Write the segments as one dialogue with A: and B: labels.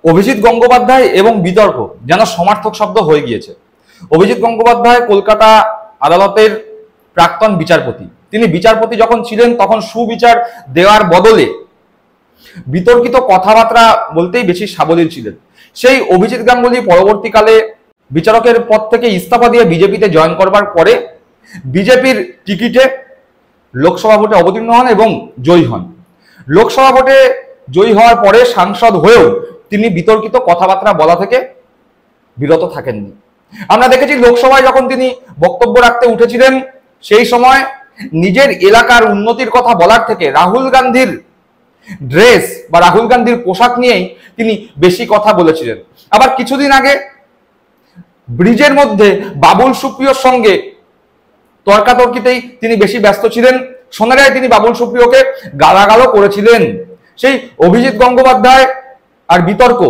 A: অভিজিৎ গঙ্গোপাধ্যায় এবং বিতর্ক যেন সমার্থক শব্দ হয়ে গিয়েছে। অভিজিৎ গঙ্গোপাধ্যায় কলকাতা আদালতের প্রাক্তন বিচারপতি। তিনি বিচারপতি যখন ছিলেন তখন সুবিচার দেওয়ার বদলে বিতর্কিত কথাবার্তা বলতেই বেশি সাবলীল ছিলেন। সেই অভিজিৎ গাঙ্গুলি পরবর্তীকালে বিচারকের পদ থেকে ইস্তফা দিয়ে বিজেপিতে জয়েন করবার পরে বিজেপির টিকিটে লোকসভা ভোটে অবতীর্ণ হন এবং জয়ী হন। লোকসভা ভোটে জয়ী হওয়ার পরে সাংসদ হয়েও তিনি বিতর্কিত কথাবার্তা বলা থেকে বিরত থাকেননি। আমরা দেখেছি লোকসভায় যখন তিনি বক্তব্য রাখতে উঠেছিলেন সেই সময় নিজের এলাকার উন্নতির কথা বলার থেকে রাহুল গান্ধীর ড্রেস বা রাহুল গান্ধীর পোশাক নিয়েই তিনি বেশি কথা বলেছিলেন। আবার কিছুদিন আগে ব্রিজের মধ্যে বাবুল সুপ্রিয়র সঙ্গে তর্কাতর্কিতেই তিনি বেশি ব্যস্ত ছিলেন। সোনারায় তিনি বাবুল সুপ্রিয়কে গালাগালও করেছিলেন। সেই অভিজিৎ গঙ্গোপাধ্যায় আর বিতর্ক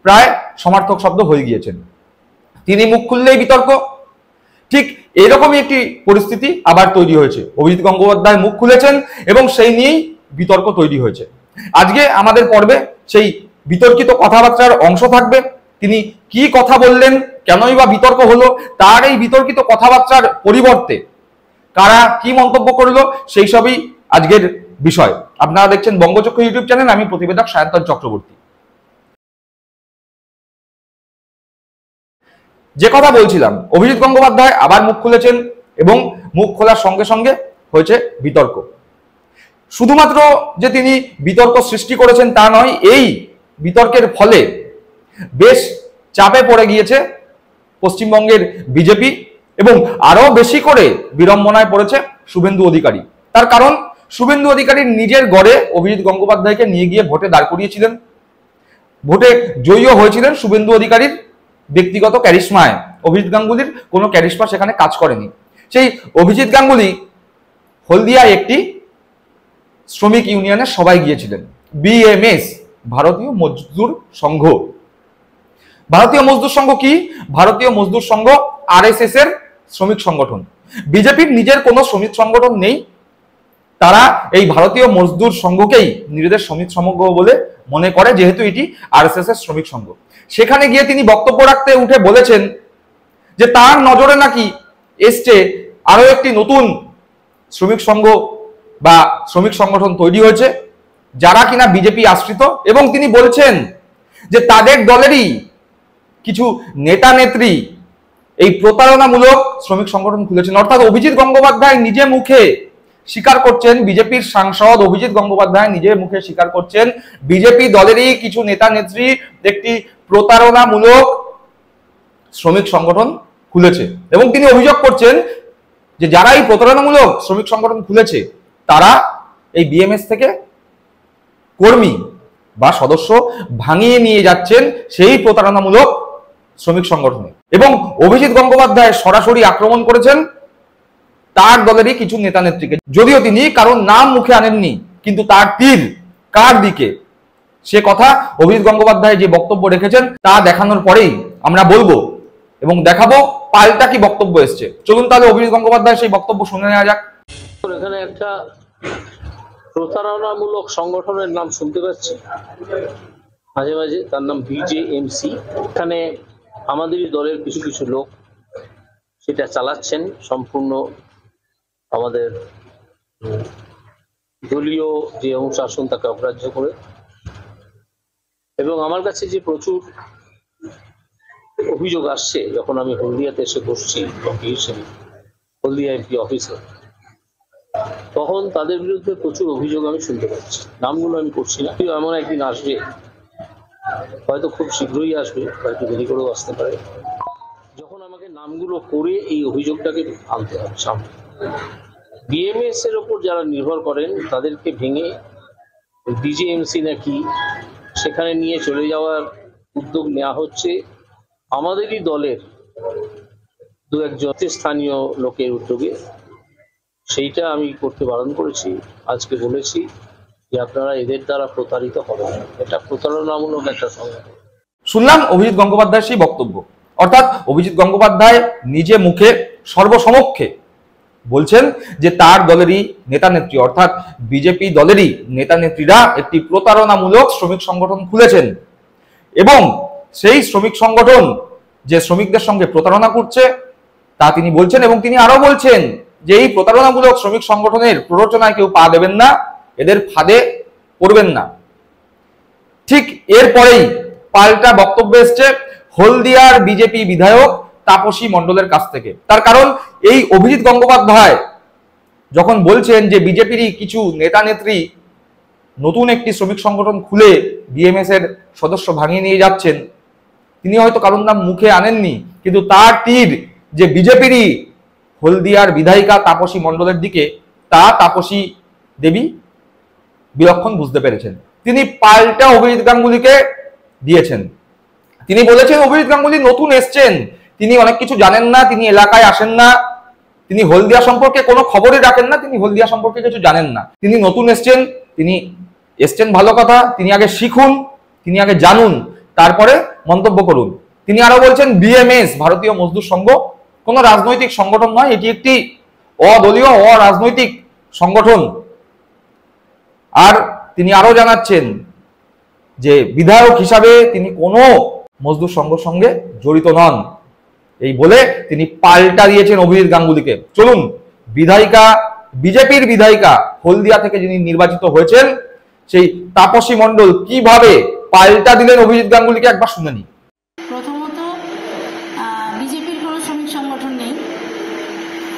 A: প্রায় সমার্থক শব্দ হয়ে গিয়েছেন। তিনি মুখ খুললেই বিতর্ক। ঠিক এরকমই একটি পরিস্থিতি আবার তৈরি হয়েছে। অভিজিৎ গঙ্গোপাধ্যায় মুখ খুলেছেন এবং সেই নিয়েই বিতর্ক তৈরি হয়েছে। আজকে আমাদের পর্বে সেই বিতর্কিত কথাবার্তার অংশ থাকবে। তিনি কি কথা বললেন, কেনই বা বিতর্ক হলো, তার এই বিতর্কিত কথাবার্তার পরিবর্তে কারা কি মন্তব্য করলো, সেই সবই আজকের বিষয়। আপনারা দেখছেন বঙ্গচক্ষু ইউটিউব চ্যানেল। আমি প্রতিবেদক সায়ন্তন চক্রবর্তী। যে কথা বলছিলাম, অভিজিৎ গঙ্গোপাধ্যায় আবার মুখ খুলেছেন এবং মুখ খোলার সঙ্গে সঙ্গে হয়েছে বিতর্ক। শুধুমাত্র যে তিনি বিতর্ক সৃষ্টি করেছেন তা নয়, এই বিতর্কের ফলে বেশ চাপে পড়ে গিয়েছে পশ্চিমবঙ্গের বিজেপি এবং আরো বেশি করে বিড়ম্বনায় পড়েছে শুভেন্দু অধিকারী। তার কারণ শুভেন্দু অধিকারী নিজের গড়ে অভিজিৎ গঙ্গোপাধ্যায়কে নিয়ে গিয়ে ভোটে দাঁড় করিয়েছিলেন। ভোটে জয়ীও হয়েছিলেন শুভেন্দু অধিকারীর ব্যক্তিগত ক্যারিশমায়। অভিজিৎ গাঙ্গুলির কোনো ক্যারিশমা সেখানে কাজ করেনি। সেই অভিজিৎ গাঙ্গুলি হলদিয়ায় একটি শ্রমিক ইউনিয়নের সভায় গিয়েছিলেন। বিএমএস, ভারতীয় মজদুর সংঘ। ভারতীয় মজদুর সংঘ কি? ভারতীয় মজদুর সংঘ আরএসএস এর শ্রমিক সংগঠন। বিজেপির নিজের কোনো শ্রমিক সংগঠন নেই। তারা এই ভারতীয় মজদুর সংঘকেই নিজেদের শ্রমিক সংঘ বলে মনে করে, যেহেতু এটি আরএসএস এর শ্রমিক সংঘ। সেখানে গিয়ে তিনি বক্তব্য রাখতে উঠে বলেছেন যে তার নজরে নাকি এসছে আরো একটি নতুন শ্রমিক সংঘ বা শ্রমিক সংগঠন তৈরি হয়েছে যারা কিনা বিজেপি আশ্রিত, এবং তিনি বলছেন যে তাদের দলেরই কিছু নেতা নেত্রী এই প্রতারণামূলক শ্রমিক সংগঠন খুলেছেন। অর্থাৎ অভিজিৎ গঙ্গোপাধ্যায় নিজে মুখে স্বীকার করছেন, বিজেপির সাংসদ অভিজিৎ গঙ্গোপাধ্যায় নিজে মুখে স্বীকার করছেন বিজেপি দলেরই কিছু নেতা নেত্রী একটি প্রতারণামূলক শ্রমিক সংগঠন খুলেছে। এবং তিনি অভিযোগ করছেন যে যারা এই প্রতারণামূলক শ্রমিক সংগঠন খুলেছে তারা এই বিএমএস থেকে কর্মী বা সদস্য ভাঙিয়ে নিয়ে যাচ্ছেন সেই প্রতারণামূলক শ্রমিক সংগঠনে। এবং অভিজিৎ গঙ্গোপাধ্যায় সরাসরি আক্রমণ করেছেন তার দলেরই কিছু নেতা নেত্রীকে। যদিও তিনি কারণ নাম মুখে আনেননি, কিন্তু তার তীর কার দিকে সে কথা অভিজিৎ গঙ্গোপাধ্যায় যে বক্তব্য রেখেছেন তা দেখানোর পরেই আমরা বলবো এবং দেখাবো পাল্টা কি বক্তব্য এসছে। চলুন তাহলে অভিজিৎ গঙ্গোপাধ্যায় সেই বক্তব্য শুনে নেওয়া যাক।
B: এখানে একটা প্রতারণামূলক সংগঠনের নাম শুনতে পাচ্ছি মাঝে মাঝে, তার নাম বিজেএমসি। এখানে আমাদেরই দলের কিছু কিছু লোক সেটা চালাচ্ছেন সম্পূর্ণ আমাদের দলীয় যে অনুশাসন তাকে অগ্রাহ্য করে। এবং আমার কাছে যে প্রচুর অভিযোগ আসছে, যখন আমি হলদিয়াতে এসে বসছি এমপি হিসেবে, হলদিয়া এমপি অফিসে, তখন তাদের বিরুদ্ধে প্রচুর অভিযোগ আমি শুনতে পাচ্ছি। নামগুলো আমি করছি না, এমন একদিন আসবে, হয়তো খুব শীঘ্রই আসবে, হয়তো দেরি করেও আসতে পারে, যখন আমাকে নামগুলো করে এই অভিযোগটাকে আনতে হবে সামনে। বিএমএস এর ওপর যারা নির্ভর করেন তাদেরকে ভেঙে বিজেএমসি নাকি সেখানে নিয়ে চলে যাওয়ার উদ্যোগ নেওয়া হচ্ছে আমাদেরই দলের দু একজন স্থানীয় লোকের উদ্যোগে। সেইটা আমি করতে বারণ করেছি। আজকে বলেছি যে আপনারা এদের দ্বারা প্রতারিত হবেন না, এটা প্রতারণামূলক একটা সংগঠন।
A: শুনলাম অভিজিৎ গঙ্গোপাধ্যায়ের সেই বক্তব্য। অর্থাৎ অভিজিৎ গঙ্গোপাধ্যায় নিজে মুখে সর্বসমক্ষে বলছেন যে তার দলেরই নেতা নেত্রী, অর্থাৎ বিজেপি দলেরই নেতা নেত্রীরা একটি প্রতারণামূলক শ্রমিক সংগঠন খুলেছেন এবং সেই শ্রমিক সংগঠন যে শ্রমিকদের সঙ্গে প্রতারণা করছে তা তিনি বলছেন। এবং তিনি আরো বলছেন যে এই প্রতারণামূলক শ্রমিক সংগঠনের প্ররোচনায় কেউ পা দেবেন না, এদের ফাঁদে পড়বেন না। ঠিক এরপরেই পাল্টা বক্তব্য এসছে হলদিয়ার বিজেপি বিধায়ক তাপসী মণ্ডলের কাছ থেকে। তার কারণ এই অভিজিৎ গঙ্গোপাধ্যায় যখন বলছেন যে বিজেপিরই কিছু নেতা নেত্রী নতুন একটি শ্রমিক সংগঠন খুলে বিএমএস এর সদস্য ভাঙিয়ে নিয়ে যাচ্ছেন, তিনি হয়তো কারণ নাম মুখে আনেননি, কিন্তু তার তীর যে বিজেপিরই হলদিয়ার বিধায়িকা তাপসী মণ্ডলের দিকে, তা তাপসী দেবী বিলক্ষণ বুঝতে পেরেছেন। তিনি পাল্টা অভিজিৎ গাঙ্গুলিকে দিয়েছেন। তিনি বলেছেন অভিজিৎ গাঙ্গুলি নতুন এসছেন, তিনি অনেক কিছু জানেন না, তিনি এলাকায় আসেন না, তিনি হলদিয়া সম্পর্কে কোনো খবরই রাখেন না, তিনি হলদিয়া সম্পর্কে কিছু জানেন না, তিনি নতুন এসছেন, তিনি এসছেন ভালো কথা, তিনি আগে শিখুন, তিনি আগে জানুন, তারপরে মন্তব্য করুন। তিনি আরো বলছেন বিএমএস ভারতীয় মজদুর সংঘ কোনো রাজনৈতিক সংগঠন নয়, এটি একটি অদলীয় অরাজনৈতিক সংগঠন। আর তিনি আরো জানাচ্ছেন যে বিধায়ক হিসাবে তিনি কোনো মজদুর সংঘের সঙ্গে জড়িত নন। এই বলে তিনি পাল্টা দিয়েছেন অভিজিৎ গাঙ্গুলিকে। চলুন বিধায়িকা, বিজেপির বিধায়িকা হলদিয়া থেকে যিনি নির্বাচিত হয়েছেন, সেই তাপসী মণ্ডল কিভাবে পাল্টা দিলেন অভিজিৎ গাঙ্গুলিকে একবার শুনে নিই।
C: প্রথমত বিজেপির কোনো শ্রমিক সংগঠন নেই,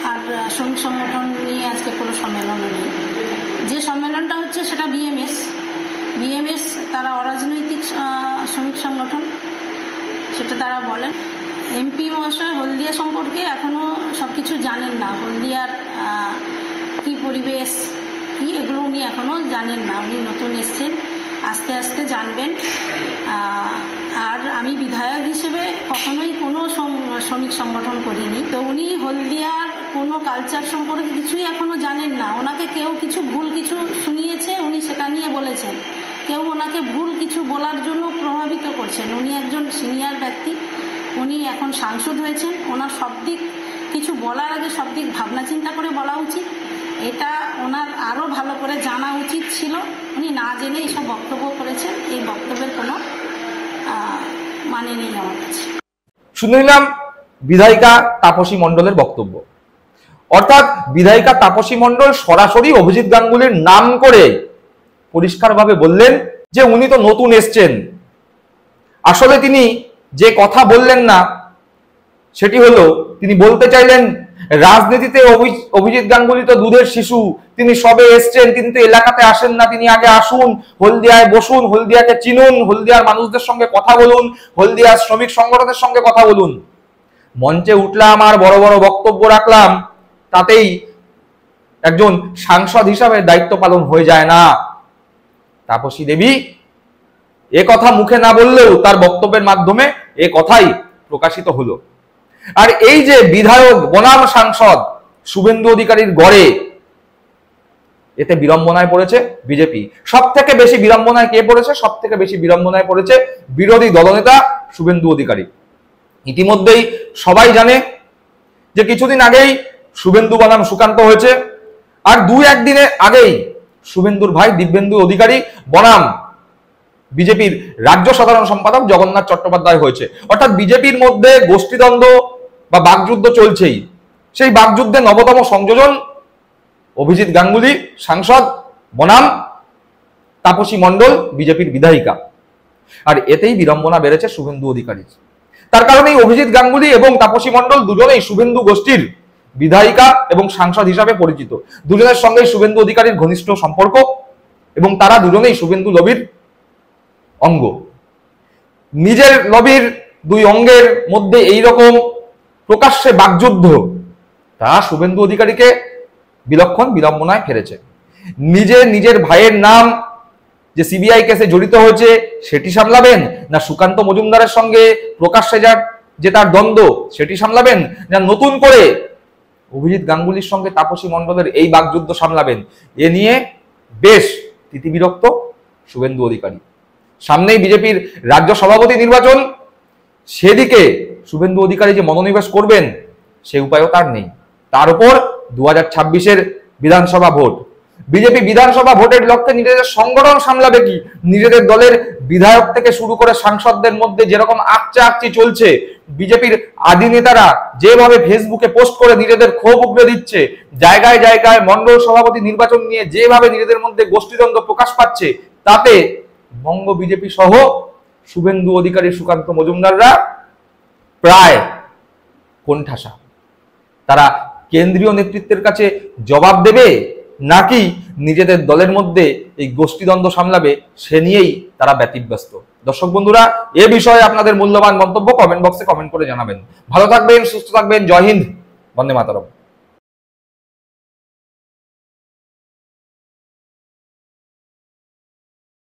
C: আর শ্রমিক সংগঠন নিয়ে আজকে কোনো সম্মেলনও নেই। যে সম্মেলনটা হচ্ছে সেটা বিএমএস তারা অরাজনৈতিক শ্রমিক সংগঠন, সেটা তারা বলেন। এমপি মহাশয় হলদিয়া সম্পর্কে এখনো সব কিছু জানেন না, হলদিয়ার কি পরিবেশ কি এগুলো উনি এখনো জানেন না, উনি নতুন এসছেন, আস্তে আস্তে জানবেন। আর আমি বিধায়ক হিসেবে কখনোই কোনো শ্রমিক সংগঠন করিনি, তো উনি হলদিয়ার কোনো কালচার সম্পর্কে কিছুই এখনো জানেন না। ওনাকে কেউ কিছু ভুল কিছু শুনিয়েছে, উনি সেটা নিয়ে বলেছেন, কেউ ওনাকে ভুল কিছু বলার জন্য প্রভাবিত করছেন। উনি একজন সিনিয়র ব্যক্তি, উনি এখন সাংসদ হয়েছেন, ওনার সব দিক কিছু বলার আগে সব দিক ভাবনা চিন্তা করে বলা উচিত, এটা ওনার আরও ভালো করে জানা উচিত ছিল। উনি না জেনে এইসব বক্তব্য করেছেন, এই বক্তব্যের কোনো মানে নেই আমার কাছে।
A: শুনে নিলাম বিধায়িকা তাপসী মণ্ডলের বক্তব্য। অর্থাৎ বিধায়িকা তাপসী মণ্ডল সরাসরি অভিজিৎ গাঙ্গুলির নাম করে পরিষ্কারভাবে বললেন যে উনি তো নতুন এসছেন। আসলে তিনি যে কথা বললেন না সেটি হলো, তিনি বলতে চাইলেন রাজনীতিতে অভিজিৎ গাঙ্গুলি তো দুধের শিশু, তিনি সবে এসছেন, কিন্তু এলাকাতে আসেন না, তিনি আগে আসুন, হলদিয়ায় বসুন, হলদিয়াকে চিনুন, হলদিয়ার মানুষদের সঙ্গে কথা বলুন, হলদিয়ার শ্রমিক সংগঠনের সঙ্গে কথা বলুন। মঞ্চে উঠলাম আর বড় বড় বক্তব্য রাখলাম, তাতেই একজন সাংসদ হিসাবে দায়িত্ব পালন হয়ে যায় না। তাপসী দেবী এ কথা মুখে না বললেও তার বক্তব্যের মাধ্যমে এ কথাই প্রকাশিত হলো। আর এই যে বিধায়ক বনাম সাংসদ শুভেন্দু অধিকারীর গড়ে, এতে বিড়ম্বনায় পড়েছে বিজেপি। সব থেকে বেশি বিড়ম্বনায় কে পড়েছে? সব থেকে বেশি বিড়ম্বনায় পড়েছে বিরোধী দলনেতা শুভেন্দু অধিকারী। ইতিমধ্যেই সবাই জানে যে কিছুদিন আগেই শুভেন্দু বনাম সুকান্ত হয়েছে, আর দুই একদিনে আগেই শুভেন্দুর ভাই দিব্যেন্দু অধিকারী বনাম বিজেপির রাজ্য সাধারণ সম্পাদক জগন্নাথ চট্টোপাধ্যায় হয়েছে। অর্থাৎ বিজেপির মধ্যে গোষ্ঠীদ্বন্দ্ব বা বাকযুদ্ধ চলছেই। সেই বাকযুদ্ধে নবতম সংযোজন অভিজিৎ গাঙ্গুলি সাংসদ বনাম তাপসী মণ্ডল বিজেপির বিধায়িকা। আর এতেই বিড়ম্বনা বেড়েছে শুভেন্দু অধিকারীর। তার কারণেই অভিজিৎ গাঙ্গুলি এবং তাপসী মণ্ডল দুজনেই শুভেন্দু গোষ্ঠীর বিধায়িকা এবং সাংসদ হিসাবে পরিচিত। দুজনের সঙ্গেই শুভেন্দু অধিকারীর ঘনিষ্ঠ সম্পর্ক এবং তারা দুজনেই শুভেন্দু লবির অঙ্গ। নিজের লবির দুই অঙ্গের মধ্যে এই রকম প্রকাশ্যে বাকযুদ্ধ, তা শুভেন্দু অধিকারীকে বিলক্ষণ বিড়ম্বনায় ফেলেছে। নিজের ভাইয়ের নাম যে সিবিআই কেসে জড়িত হয়েছে সেটি সামলাবেন, না সুকান্ত মজুমদারের সঙ্গে প্রকাশ্যে যে তার দ্বন্দ্ব সেটি সামলাবেন, না নতুন করে অভিজিৎ গাঙ্গুলির সঙ্গে তাপসী মণ্ডলের এই বাকযুদ্ধ সামলাবেন, এ নিয়ে বেশ তিতিবিরক্ত শুভেন্দু অধিকারী। সামনেই বিজেপির রাজ্য সভাপতি নির্বাচন, সেদিকে শুভেন্দু অধিকারী যে মনোনিবেশ করবেন সে উপায়ও তার নেই। তার উপর 2026-এর বিধানসভা ভোট, বিজেপি বিধানসভা ভোটের লক্ষ্যে নিজেদের সংগঠন সামলাবে কি? নিজেদের দলের বিধায়ক থেকে শুরু করে সাংসদদের মধ্যে যেরকম আকচি চলছে, বিজেপির আদি নেতারা যেভাবে ফেসবুকে পোস্ট করে নিজেদের ক্ষোভ উগড়ে দিচ্ছে, জায়গায় জায়গায় মন্ডল সভাপতি নির্বাচন নিয়ে যেভাবে নিজেদের মধ্যে গোষ্ঠীদ্বন্দ্ব প্রকাশ পাচ্ছে, তাতে বঙ্গ বিজেপি সহ শুভেন্দু অধিকারী, সুকান্ত মজুমদাররা প্রায় কোণঠাসা। তারা কেন্দ্রীয় নেতৃত্বের কাছে জবাব দেবে নাকি নিজেদের দলের মধ্যে এই গোষ্ঠীদ্বন্দ্ব সামলাবে, সে নিয়েই তারা ব্যতিব্যস্ত। দর্শক বন্ধুরা, এ বিষয়ে আপনাদের মূল্যবান মন্তব্য কমেন্ট বক্সে কমেন্ট করে জানাবেন। ভালো থাকবেন, সুস্থ থাকবেন। জয় হিন্দ, বন্দে মাতরম।